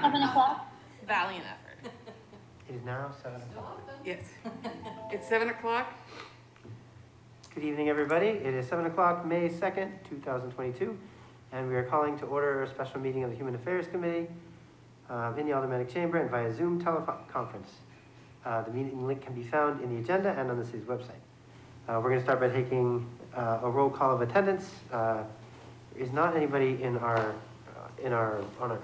7 o'clock? Valiant effort. It is now 7 o'clock. Yes. It's 7 o'clock. Good evening, everybody. It is 7 o'clock, May 2nd, 2022, and we are calling to order a special meeting of the Human Affairs Committee in the Aldermanic Chamber and via Zoom teleconference. The meeting link can be found in the agenda and on the city's website. We're going to start by taking a roll call of attendance. There is not anybody on our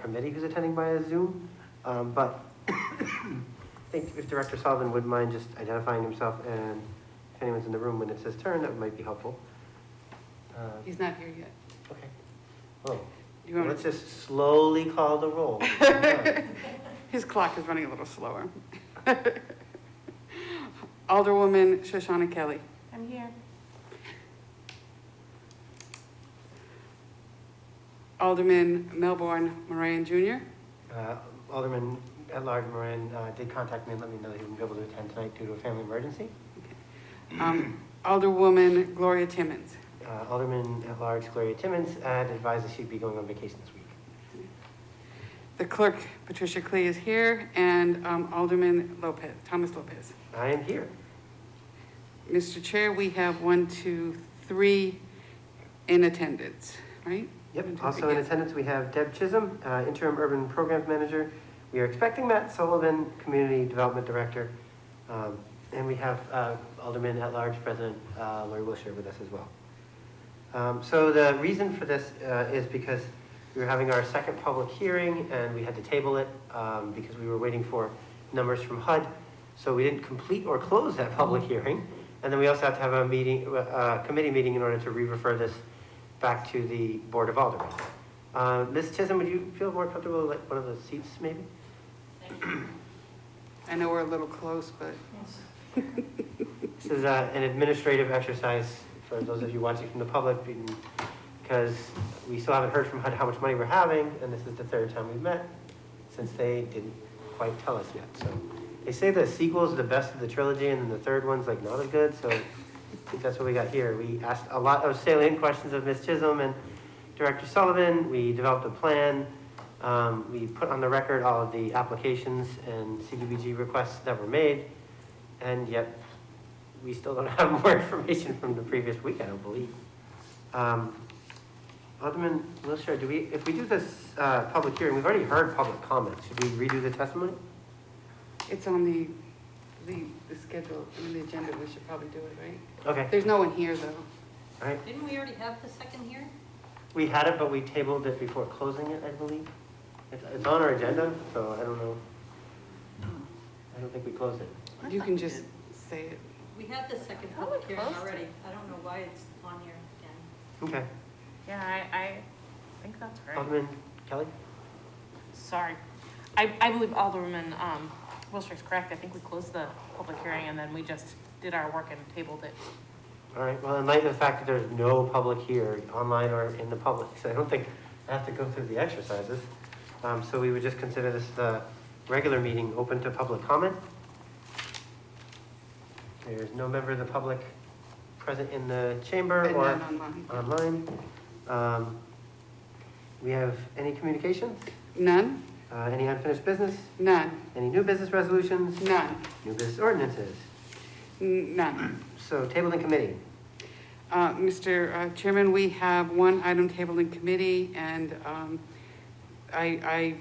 committee who's attending via Zoom, but I think if Director Sullivan would mind just identifying himself and if anyone's in the room when it says turn, that might be helpful. He's not here yet. Okay. Oh, You want let's just slowly call the roll. His clock is running a little slower. Alderwoman Shoshana Kelly. I'm here. Alderman Melbourne Moran Jr. Alderman at large Moran did contact me and let me know that he wouldn't be able to attend tonight due to a family emergency. Alderwoman Gloria Timmons. Alderman at large Gloria Timmons had advised that she'd be going on vacation this week. The clerk, Patricia Klee, is here, and Alderman Lopez, Thomas Lopez. I am here. Mr. Chair, we have 1, 2, 3 in attendance, right? Yep, also in attendance we have Deb Chisholm, Interim Urban Programs Manager. We are expecting Matt Sullivan, Community Development Director. And we have Alderman at large President Lori Wilshire with us as well. So the reason for this is because we were having our second public hearing and we had to table it because we were waiting for numbers from HUD. So we didn't complete or close that public hearing. And then we also have to have a meeting, committee meeting in order to re-refer this back to the Board of Aldermen. Ms. Chisholm, would you feel more comfortable like one of the seats maybe? I know we're a little close, but. This is an administrative exercise for those of you watching from the public because we still haven't heard from HUD how much money we're having, and this is the third time we've met since they didn't quite tell us yet. So they say the sequel's the best of the trilogy and then the third one's like not as good, so I think that's what we got here. We asked a lot of salient questions of Ms. Chisholm and Director Sullivan. We developed a plan. We put on the record all of the applications and CDBG requests that were made, and yet we still don't have more information from the previous week, I don't believe. Alderman Wilshire, if we do this public hearing, we've already heard public comments. Should we redo the testimony? It's on the schedule, the agenda, we should probably do it, right? Okay. There's no one here, though. All right. Didn't we already have the second here? We had it, but we tabled it before closing it, I believe. It's on our agenda, so I don't know. I don't think we closed it. You can just say it. We had the second public hearing already. I don't know why it's on here again. Okay. Yeah, I think that's right. Alderman Kelly? Sorry. I believe Alderman Wilshire's correct. I think we closed the public hearing and then we just did our work and tabled it. All right, well, in light of the fact that there's no public here, online or in the public, so I don't think I have to go through the exercises. So we would just consider this the regular meeting open to public comment. There's no member of the public present in the chamber And or none online. We have any communications? None? Any unfinished business? None. Any new business resolutions? None. New business ordinances? None. So tabled in committee. Mr. Chairman, we have one item tabled in committee, and I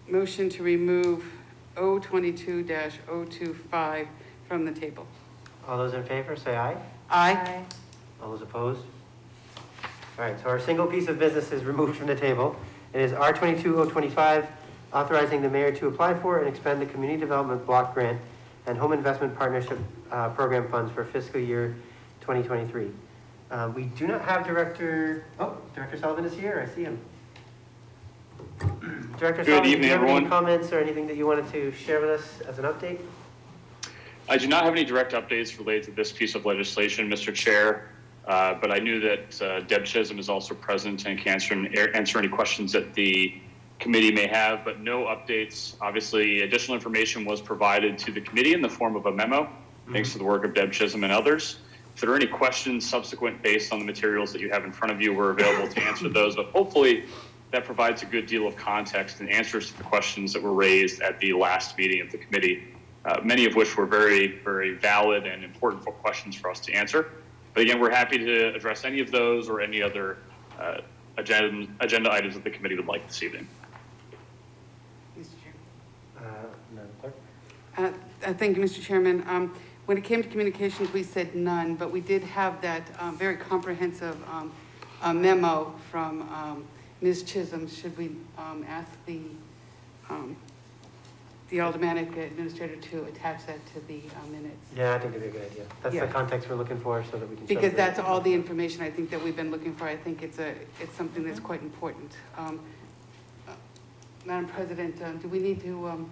motion to remove 022-025 from the table. All those in favor, say aye. Aye. All those opposed? All right, so our single piece of business is removed from the table. It is R22-025, authorizing the mayor to apply for and expend the Community Development Block Grant and Home Investment Partnership Program funds for fiscal year 2023. We do not have Director Sullivan is here, I see him. Director Sullivan, Good evening, do you have everyone. any comments or anything that you wanted to share with us as an update? I do not have any direct updates related to this piece of legislation, Mr. Chair, but I knew that Deb Chisholm is also present and can answer any questions that the committee may have, but no updates. Obviously, additional information was provided to the committee in the form of a memo, thanks to the work of Deb Chisholm and others. If there are any questions subsequent based on the materials that you have in front of you, we're available to answer those, but hopefully that provides a good deal of context and answers to the questions that were raised at the last meeting of the committee, many of which were very, very valid and important questions for us to answer. But again, we're happy to address any of those or any other agenda items that the committee would like this evening. Mr. Chairman. Madam Clerk? Thank you, Mr. Chairman. When it came to communications, we said none, but we did have that very comprehensive memo from Ms. Chisholm. Should we ask the aldermanic administrator to attach that to the minutes? Yeah, I think it'd be a good idea. That's Yeah. the context we're looking for so that we can. show Because the- that's all the information I think that we've been looking for. I think it's something that's quite important. Madam President, do we need to,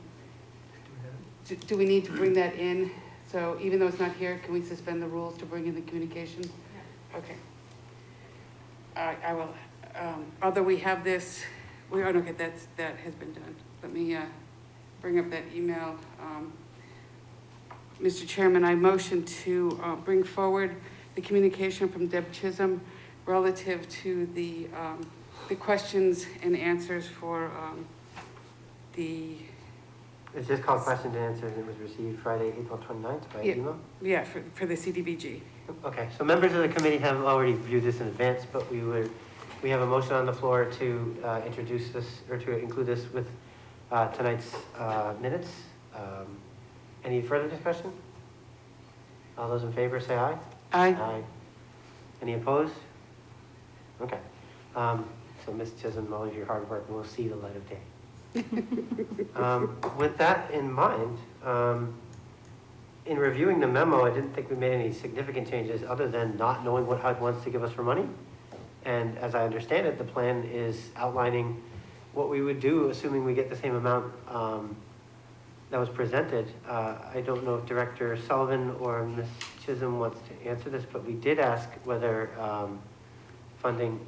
do we need to bring that in? So even though it's not here, can we suspend the rules to bring in the communication? Okay. I will, although we have this, okay, that has been done. Let me bring up that email. Mr. Chairman, I motion to bring forward the communication from Deb Chisholm relative to the questions and answers for It's just called questions and answers, and it was received Friday, April 29th by email? Yeah, for the CDBG. Okay, so members of the committee have already viewed this in advance, but we have a motion on the floor to introduce this, or to include this with tonight's minutes. Any further discussion? All those in favor say aye. Aye. Any opposed? Okay. So Ms. Chisholm, all of your hard work will see the light of day. With that in mind, in reviewing the memo, I didn't think we made any significant changes other than not knowing what HUD wants to give us for money. And as I understand it, the plan is outlining what we would do, assuming we get the same amount that was presented. I don't know if Director Sullivan or Ms. Chisholm wants to answer this, but we did ask whether funding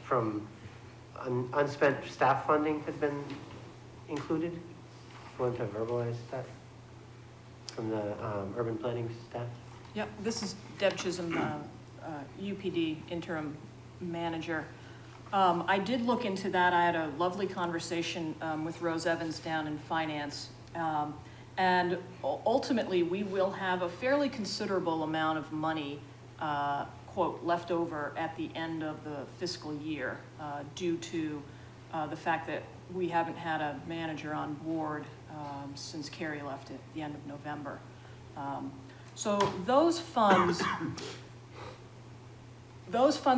from unspent staff funding has been included. Want to verbalize that from the urban planning staff? Yep, this is Deb Chisholm, UPD interim manager. I did look into that. I had a lovely conversation with Rose Evans down in finance. And ultimately, we will have a fairly considerable amount of money, quote, left over at the end of the fiscal year due to the fact that we haven't had a manager on board since Carrie left at the end of November. So those funds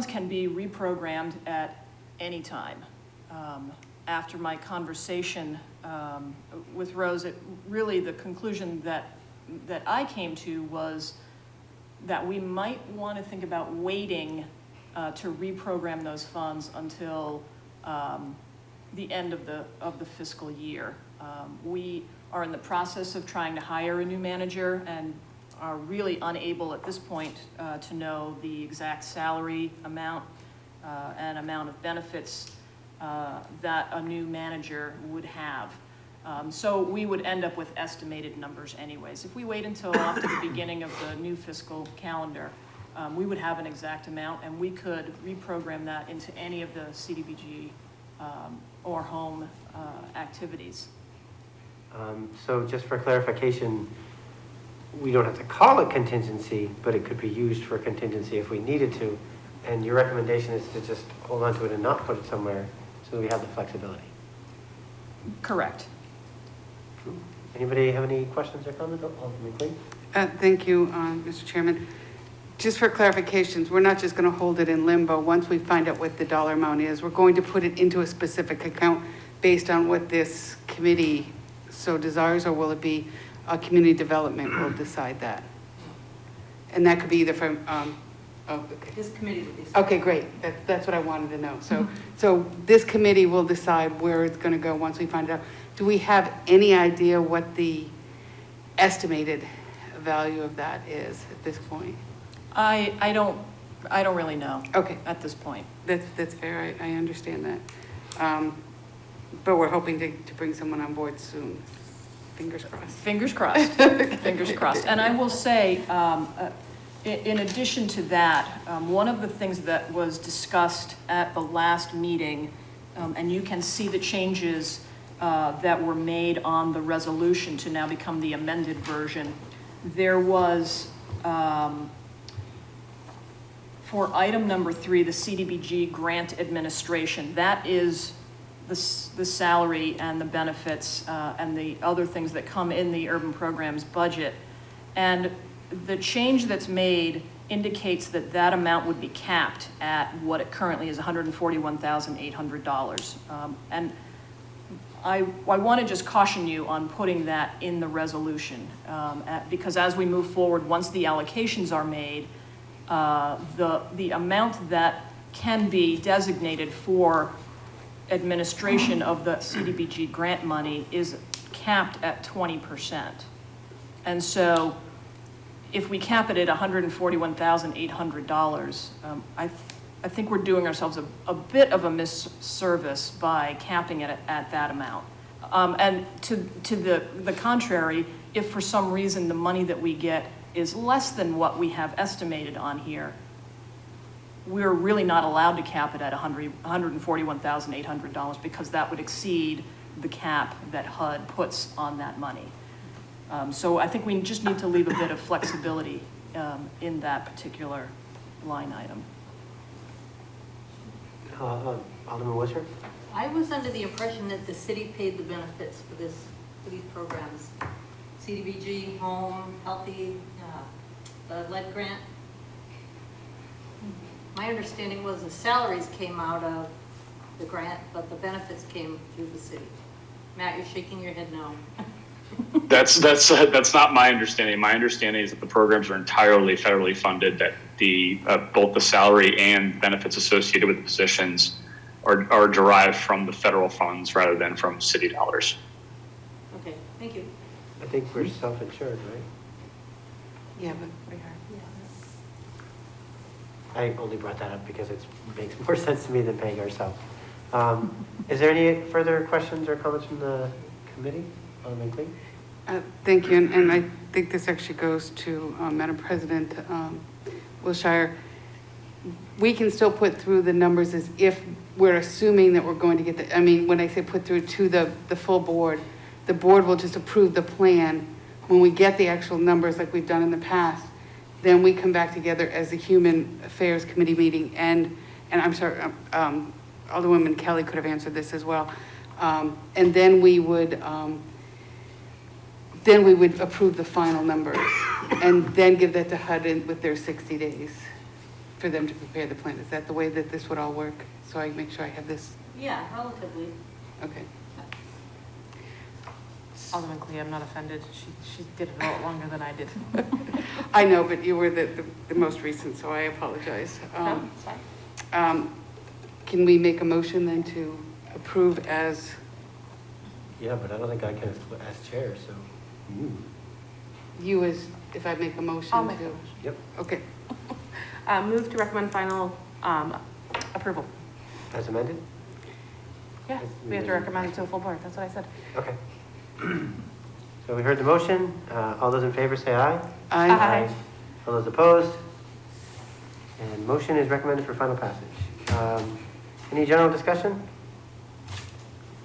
can be reprogrammed at any time. After my conversation with Rose, really the conclusion that I came to was that we might want to think about waiting to reprogram those funds until the end of the fiscal year. We are in the process of trying to hire a new manager and are really unable at this point to know the exact salary amount and amount of benefits that a new manager would have. So we would end up with estimated numbers anyways. If we wait until after the beginning of the new fiscal calendar, we would have an exact amount and we could reprogram that into any of the CDBG or home activities. So just for clarification, we don't have to call it contingency, but it could be used for contingency if we needed to. And your recommendation is to just hold on to it and not put it somewhere so we have the flexibility. Correct. Anybody have any questions or comments? Alderman McLean? Thank you, Mr. Chairman. Just for clarifications, we're not just going to hold it in limbo. Once we find out what the dollar amount is, we're going to put it into a specific account based on what this committee so desires, or will it be community development will decide that? And that could be either from, This committee would decide. okay, great. That's what I wanted to know. So this committee will decide where it's going to go once we find out. Do we have any idea what the estimated value of that is at this point? I don't really know. Okay. At this point. That's fair, I understand that. But we're hoping to bring someone on board soon. Fingers crossed. Fingers crossed, fingers crossed. And I will say, in addition to that, one of the things that was discussed at the last meeting and you can see the changes that were made on the resolution to now become the amended version. There was, for item number 3, the CDBG grant administration, that is the salary and the benefits and the other things that come in the urban programs budget. And the change that's made indicates that that amount would be capped at what it currently is, $141,800. And I want to just caution you on putting that in the resolution, because as we move forward, once the allocations are made, the amount that can be designated for administration of the CDBG grant money is capped at 20%. And so if we cap it at $141,800, I think we're doing ourselves a bit of a misservice by capping it at that amount. And to the contrary, if for some reason the money that we get is less than what we have estimated on here, we're really not allowed to cap it at $141,800 because that would exceed the cap that HUD puts on that money. So I think we just need to leave a bit of flexibility in that particular line item. Alderman Wisher? I was under the impression that the city paid the benefits for these programs. CDBG, home, healthy, the lead grant. My understanding was the salaries came out of the grant, but the benefits came through the city. Matt, you're shaking your head no. That's not my understanding. My understanding is that the programs are entirely federally funded, that the both the salary and benefits associated with the positions are derived from the federal funds rather than from city dollars. Okay, thank you. I think we're self-insured, right? Yeah, but we are. I only brought that up because it makes more sense to me than paying ourselves. Is there any further questions or comments from the committee? Alderman Clean? Thank you, and I think this actually goes to Madam President Wilshire. We can still put through the numbers as if we're assuming that we're going to get the, I mean, when I say put through to the full board, the board will just approve the plan. When we get the actual numbers like we've done in the past, then we come back together as a Human Affairs Committee meeting, and I'm sorry, Alderwoman Kelly could have answered this as well. And then we would approve the final numbers and then give that to HUD with their 60 days for them to prepare the plan. Is that the way that this would all work? So I make sure I have this, Yeah, relatively. okay. Alderman Clea, I'm not offended. She did it a lot longer than I did. I know, but you were the most recent, so I apologize. No, sorry. Can we make a motion then to approve as, Yeah, but I don't think I can as chair, so. you as, if I make a motion I'll make a to? motion. Yep, Okay, Move to recommend final approval. as amended? Yeah, we have to recommend it to a full board. That's what I said. Okay. So we heard the motion. All those in favor say aye. Aye. All those opposed? And motion is recommended for final passage. Any general discussion?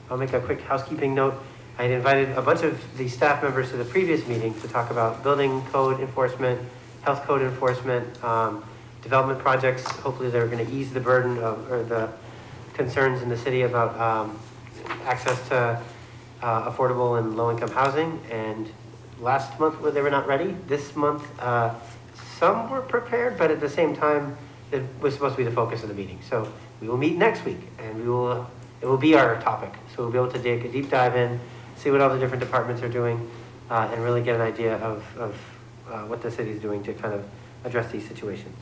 I'll make a quick housekeeping note. I had invited a bunch of the staff members to the previous meeting to talk about building code enforcement, health code enforcement, development projects. Hopefully they're going to ease the burden of, or the concerns in the city about access to affordable and low-income housing. And last month they were not ready. This month some were prepared, but at the same time it was supposed to be the focus of the meeting. So we will meet next week, and it will be our topic. So we'll be able to take a deep dive in, see what all the different departments are doing, and really get an idea of what the city is doing to kind of address these situations.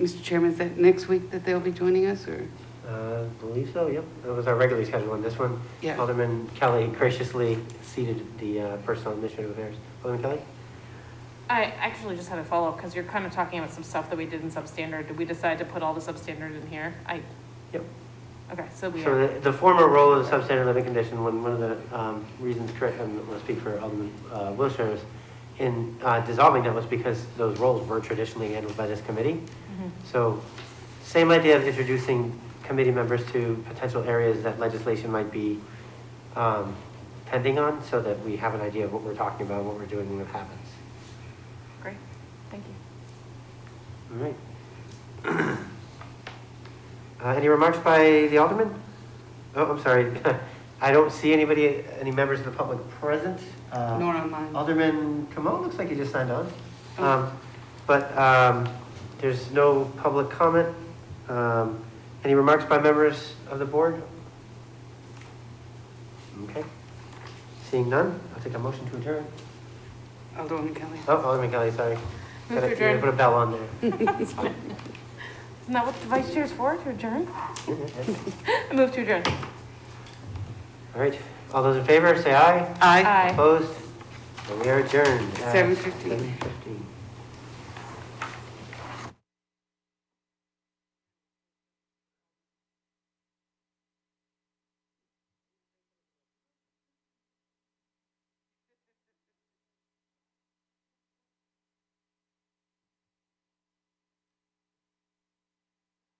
Mr. Chairman, is that next week that they'll be joining us, or? I believe so, yep. It was our regularly scheduled one. This one, Yeah. Alderman Kelly graciously ceded the personal administrative affairs. Alderman Kelly? I actually just had a follow-up because you're kind of talking about some stuff that we did in substandard. Did we decide to put all the substandard in here? Yep. Okay, so we So are. the former role of the substandard living condition, one of the reasons, correct, I'm going to speak for Alderman Wilshire, is in dissolving that was because those roles were traditionally handled by this committee. Mhm. So same idea of introducing committee members to potential areas that legislation might be pending on, so that we have an idea of what we're talking about, what we're doing when it happens. Great, thank you. All right. Any remarks by the alderman? Oh, I'm sorry. I don't see anybody, any members of the public present. Nor online. Alderman Camo, looks like he just signed on. Oh. But there's no public comment. Any remarks by members of the board? Okay. Seeing none, I'll take a motion to adjourn. Alderwoman Kelly. Oh, Alderman Kelly, sorry. Move to You gotta adjourn. put a bell on there. Isn't that what the vice chair is for, to adjourn? I move to adjourn. All right, all those in favor, say aye. Aye. Aye. Opposed? So we are adjourned at 7:15. 7:15.